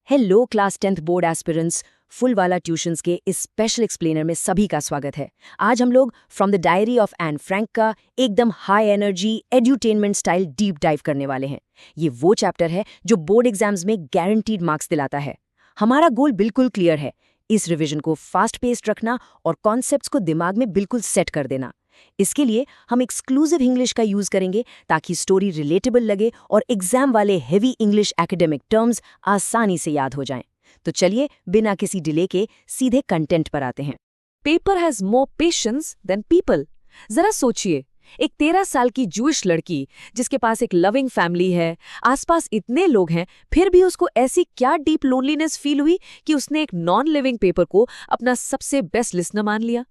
Hello class 10th board aspirants, full वाला tuitions के इस स्पेशल एक्सप्लेनर में सभी का स्वागत है। आज हम लोग from the diary of Anne Frank का एकदम high energy edutainment style deep dive करने वाले हैं। ये वो चैप्टर है जो बोर्ड एग्जाम्स में गारंटीड मार्क्स दिलाता है। हमारा गोल बिल्कुल क्लियर है, इस रिविजन को फास्ट पेस्ड रखना और कॉन्सेप्ट्स को दिमाग में बिल्कुल सेट कर देना। इसके लिए हम एक्सक्लूसिव इंग्लिश का यूज करेंगे ताकि स्टोरी रिलेटेबल लगे और एग्जाम वाले हेवी इंग्लिश एकेडमिक टर्म्स आसानी से याद हो जाएं। तो चलिए बिना किसी डिले के सीधे कंटेंट पर आते हैं। Paper has more patience than people. जरा सोचिए, एक 13 साल की जूइश लड़की जिसके पास एक लविंग फैमिली है, आसपास इतने लोग हैं, फिर भी उसको ऐसी क्या डीप लोनलीनेस फील हुई कि उसने एक नॉन लिविंग पेपर को अपना सबसे बेस्ट लिसनर मान लिया।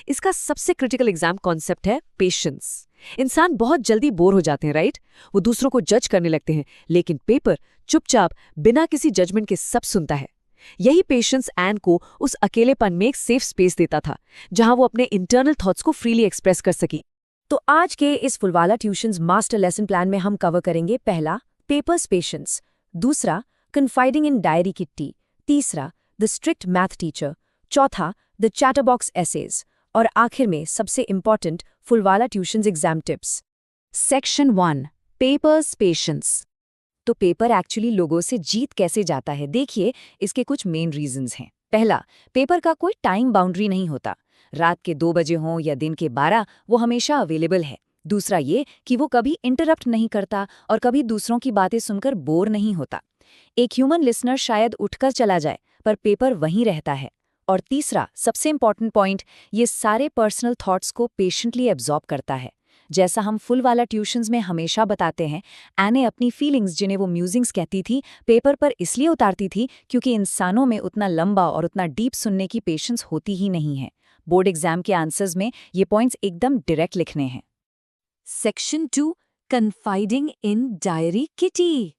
इसका सबसे क्रिटिकल एग्जाम कॉन्सेप्ट है पेशेंस। इंसान बहुत जल्दी बोर हो जाते हैं, राइट? वो दूसरों को जज करने लगते हैं, लेकिन पेपर चुपचाप बिना किसी जजमेंट के सब सुनता है। यही पेशेंस एन को उस अकेलेपन में एक सेफ स्पेस देता था, जहां वो अपने इंटरनल थॉट्स को फ्रीली एक्सप्रेस कर सकी। तो आज के इस Phoolwala tuitions master lesson plan में हम कवर करेंगे पहला, पेपर्स पेशेंस, दूसरा, कन्फाइडिंग इन डायरी किट्टी, तीसरा, द स्ट्रिक्ट मैथ टीचर, चौथा, द चैटरबॉक्स एसेज और आखिर में सबसे important Phoolwala tuitions exam tips. Section 1, papers patience. तो पेपर एक्चुअली लोगों से जीत कैसे जाता है, देखिए इसके कुछ मेन रीजंस हैं। पहला, पेपर का कोई टाइम बाउंड्री नहीं होता। रात के 2 बजे हों या दिन के 12, वो हमेशा अवेलेबल है। दूसरा ये कि वो कभी इंटरप्ट नहीं करता और कभी दूसरों की बातें सुनकर बोर नहीं होता। एक ह्यूमन लिसनर शायद उठकर चला जाए, पर पेपर वहीं रहता है। और तीसरा, सबसे इंपॉर्टेंट पॉइंट, ये सारे पर्सनल थॉट्स को पेशेंटली एब्जॉर्ब करता है। जैसा हम फुल वाला ट्यूशंस में हमेशा बताते हैं, एने अपनी फीलिंग्स, जिन्हें वो म्यूजिंग्स कहती थी, पेपर पर इसलिए उतारती थी क्योंकि इंसानों में उतना लंबा और उतना डीप सुनने की पेशेंस होती ही नहीं है। बोर्ड एग्जाम के आंसर्स में ये पॉइंट्स एकदम डायरेक्ट लिखने हैं। Section 2, कन्फाइडिंग in diary kitty.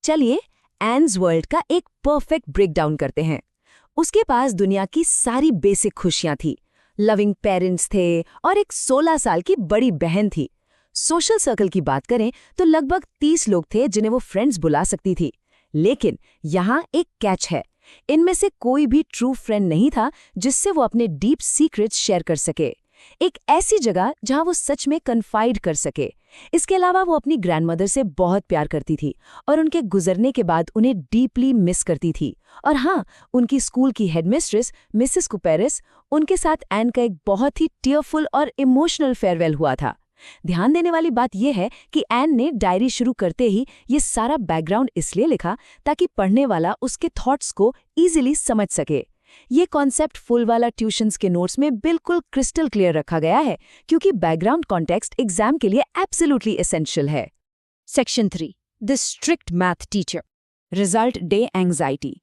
चलिए एन्स वर्ल्ड का एक परफेक्ट ब्रेकडाउन करते हैं। उसके पास दुनिया की सारी बेसिक खुशियां थी, लविंग पेरेंट्स थे और एक 16 साल की बड़ी बहन थी। सोशल सर्कल की बात करें तो लगभग 30 लोग थे जिन्हें वो फ्रेंड्स बुला सकती थी। लेकिन यहाँ एक कैच है, इनमें से कोई भी ट्रू फ्रेंड नहीं था जिससे वो अपने डीप सीक्रेट्स शेयर कर सके। एक ऐसी जगह जहां वो सच में कन्फाइड कर सके। इसके अलावा वो अपनी ग्रैंडमदर से बहुत प्यार करती थी और उनके गुजरने के बाद उन्हें डीपली मिस करती थी। और हाँ, उनकी स्कूल की हेडमिस्ट्रेस मिसेस कुपेरिस, उनके साथ एन का एक बहुत ही टीयरफुल और इमोशनल फेयरवेल हुआ था। ध्यान देने वाली बात यह है कि एन ने डायरी शुरू करते ही ये सारा बैकग्राउंड इसलिए लिखा ताकि पढ़ने वाला उसके थॉट्स को ईजिली समझ सके। ये कॉन्सेप्ट फुल वाला ट्यूशंस के नोट्स में बिल्कुल क्रिस्टल क्लियर रखा गया है, क्योंकि बैकग्राउंड कॉन्टेक्स्ट एग्जाम के लिए एब्सोल्युटली एसेंशियल है। Section 3, the strict math teacher, result day anxiety.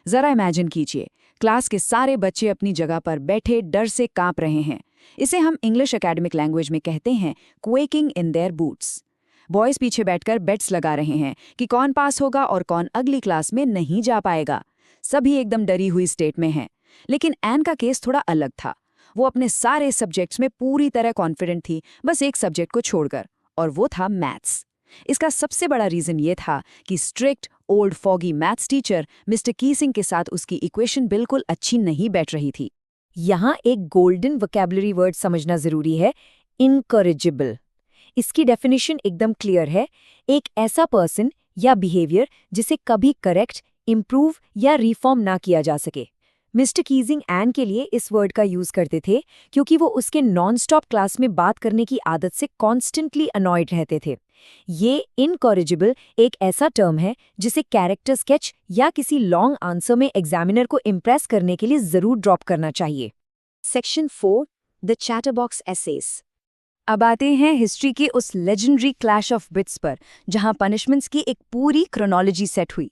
जरा इमेजिन कीजिए, क्लास के सारे बच्चे अपनी जगह पर बैठे डर से कांप रहे हैं। इसे हम इंग्लिश एकेडमिक लैंग्वेज में कहते हैं क्वेकिंग इन देयर बूट्स। बॉयज पीछे बैठकर बेट्स लगा रहे हैं कि कौन पास होगा और कौन अगली क्लास में नहीं जा पाएगा। सभी एकदम डरी हुई स्टेट में हैं। लेकिन एन का केस थोड़ा अलग था। वो अपने सारे सब्जेक्ट्स में पूरी तरह कॉन्फिडेंट थी, बस एक सब्जेक्ट को छोड़कर, और वो था मैथ्स। इसका सबसे बड़ा रीजन ये था कि strict old foggy maths teacher mister Keesing के साथ उसकी इक्वेशन बिल्कुल अच्छी नहीं बैठ रही थी। यहाँ एक गोल्डन वोकैबुलरी वर्ड समझना जरूरी है, इनकरेजिबल। इसकी डेफिनेशन एकदम क्लियर है, एक ऐसा पर्सन या बिहेवियर जिसे कभी करेक्ट, इम्प्रूव या रिफॉर्म ना किया जा सके। मिस्टर कीजिंग एन के लिए इस वर्ड का यूज करते थे क्योंकि वो उसके नॉन स्टॉप क्लास में बात करने की आदत से कॉन्स्टेंटली अनॉयड रहते थे। ये इनकॉरिजिबल एक ऐसा टर्म है जिसे कैरेक्टर स्केच या किसी लॉन्ग आंसर में एग्जामिनर को इम्प्रेस करने के लिए जरूर ड्रॉप करना चाहिए। Section 4, the chatterbox essays. अब आते हैं हिस्ट्री के उस लेजेंडरी क्लैश ऑफ बिट्स पर, जहां पनिशमेंट्स की एक पूरी क्रोनोलॉजी सेट हुई।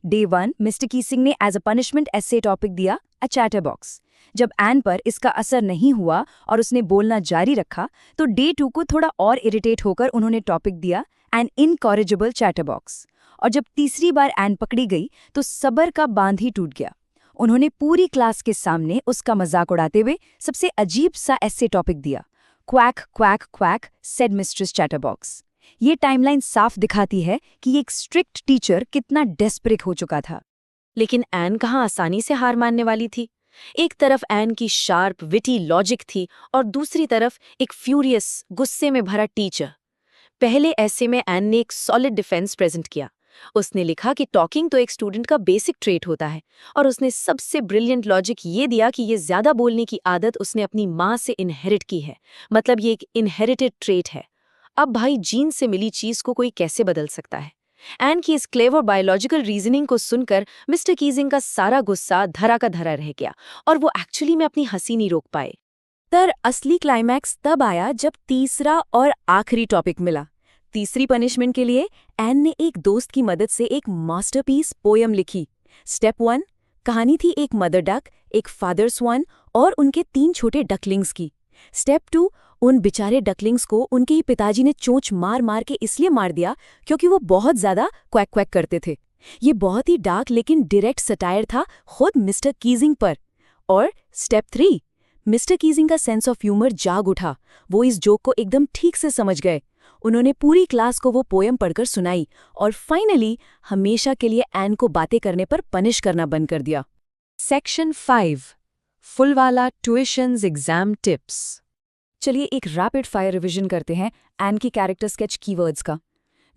डे 1 मिस्टर कीसिंग ने as a punishment essay topic दिया, अ चैटरबॉक्स। जब एन पर इसका असर नहीं हुआ और उसने बोलना जारी रखा, तो डे 2 को थोड़ा और इरिटेट होकर उन्होंने टॉपिक दिया, एन इनकॉरिजिबल चैटरबॉक्स। और जब तीसरी बार एन पकड़ी गई तो सब्र का बांध ही टूट गया। उन्होंने पूरी क्लास के सामने उसका मजाक उड़ाते हुए सबसे अजीब सा एसे टॉपिक दिया, quack quack quack said mistress chatterbox. ये टाइमलाइन साफ दिखाती है कि एक स्ट्रिक्ट टीचर कितना डेस्परेट हो चुका था। लेकिन एन कहाँ आसानी से हार मानने वाली थी। एक तरफ एन की शार्प विटी लॉजिक थी और दूसरी तरफ एक फ्यूरियस गुस्से में भरा टीचर। पहले ऐसे में एन ने एक सॉलिड डिफेंस प्रेजेंट किया। उसने लिखा कि टॉकिंग तो एक स्टूडेंट का बेसिक ट्रेट होता है, और उसने सबसे ब्रिलियंट लॉजिक ये दिया कि ये ज्यादा बोलने की आदत उसने अपनी माँ से इनहेरिट की है, मतलब ये एक इनहेरिटेड ट्रेट है। अब भाई जीन से मिली चीज को कोई कैसे बदल सकता है। एन की इस क्लेवर बायोलॉजिकल रीजनिंग को सुनकर मिस्टर कीजिंग का सारा गुस्सा धरा का धरा रह गया और वो एक्चुअली में अपनी हंसी नहीं रोक पाए। तर असली क्लाइमैक्स तब आया जब तीसरा और आखिरी टॉपिक मिला। तीसरी पनिशमेंट के लिए एन ने एक दोस्त की मदद से एक मास्टरपीस पोयम लिखी। स्टेप 1 कहानी थी एक मदर डक, एक फादर स्वान और उनके 3 छोटे डकलिंग्स की। स्टेप 2 उन बेचारे डकलिंग्स को उनके ही पिताजी ने चोंच मार मार के इसलिए मार दिया क्योंकि वो बहुत ज्यादा क्वैक क्वैक करते थे। ये बहुत ही डार्क लेकिन डायरेक्ट सटायर था खुद मिस्टर कीजिंग पर। और स्टेप 3 मिस्टर कीजिंग का सेंस ऑफ ह्यूमर जाग उठा। वो इस जोक को एकदम ठीक से समझ गए। उन्होंने पूरी क्लास को वो पोयम पढ़कर सुनाई और फाइनली हमेशा के लिए एन को बातें करने पर पनिश करना बंद कर दिया। Section 5 Phoolwala tuitions exam tips. चलिए एक रैपिड फायर रिवीजन करते हैं एन की कैरेक्टर स्केच कीवर्ड्स का।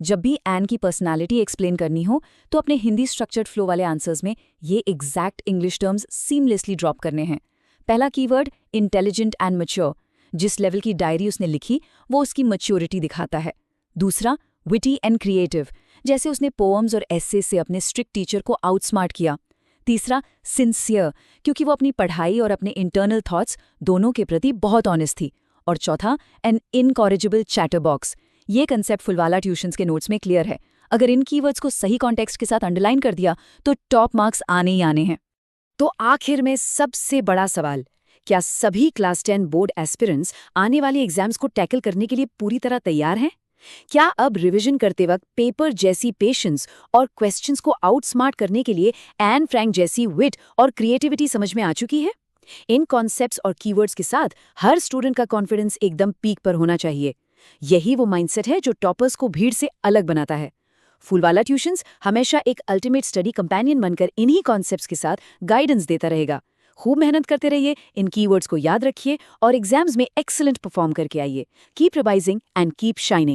जब भी एन की पर्सनालिटी एक्सप्लेन करनी हो तो अपने हिंदी स्ट्रक्चर्ड फ्लो वाले आंसर्स में ये exact English terms seamlessly drop करने हैं। पहला कीवर्ड इंटेलिजेंट एंड मैच्योर, जिस लेवल की डायरी उसने लिखी वो उसकी मैच्योरिटी दिखाता है। दूसरा विटी एंड क्रिएटिव, जैसे उसने पोएम्स और एस्से से अपने स्ट्रिक्ट टीचर को आउटस्मार्ट किया। तीसरा सिंसियर, क्योंकि वो अपनी पढ़ाई और अपने इंटरनल थॉट्स दोनों के प्रति बहुत ऑनेस्ट थी। और चौथा एन इनकॉरिजिबल चैटरबॉक्स। ये कंसेप्ट फुलवाला ट्यूशंस के नोट्स में क्लियर है। अगर इन कीवर्ड्स को सही कॉन्टेक्स्ट के साथ अंडरलाइन कर दिया तो टॉप मार्क्स आने ही आने हैं। तो आखिर में सबसे बड़ा सवाल, क्या सभी क्लास 10 बोर्ड एस्पिरेंट्स आने वाले एग्जाम्स को टैकल करने के लिए पूरी तरह तैयार हैं? क्या अब रिवीजन करते वक्त पेपर जैसी पेशेंस और क्वेश्चंस को आउटस्मार्ट करने के लिए एन फ्रैंक जैसी विट और क्रिएटिविटी समझ में आ चुकी है? इन कॉन्सेप्ट्स और कीवर्ड्स के साथ हर स्टूडेंट का कॉन्फिडेंस एकदम पीक पर होना चाहिए। यही वो माइंडसेट है जो टॉपर्स को भीड़ से अलग बनाता है। फुलवाला ट्यूशंस हमेशा एक अल्टीमेट स्टडी कंपेनियन बनकर इन्हीं कॉन्सेप्ट्स के साथ गाइडेंस देता रहेगा। खूब मेहनत करते रहिए, इन कीवर्ड्स को याद रखिए और एग्जाम्स में एक्सीलेंट परफॉर्म करके आइए। Keep revising and keep shining.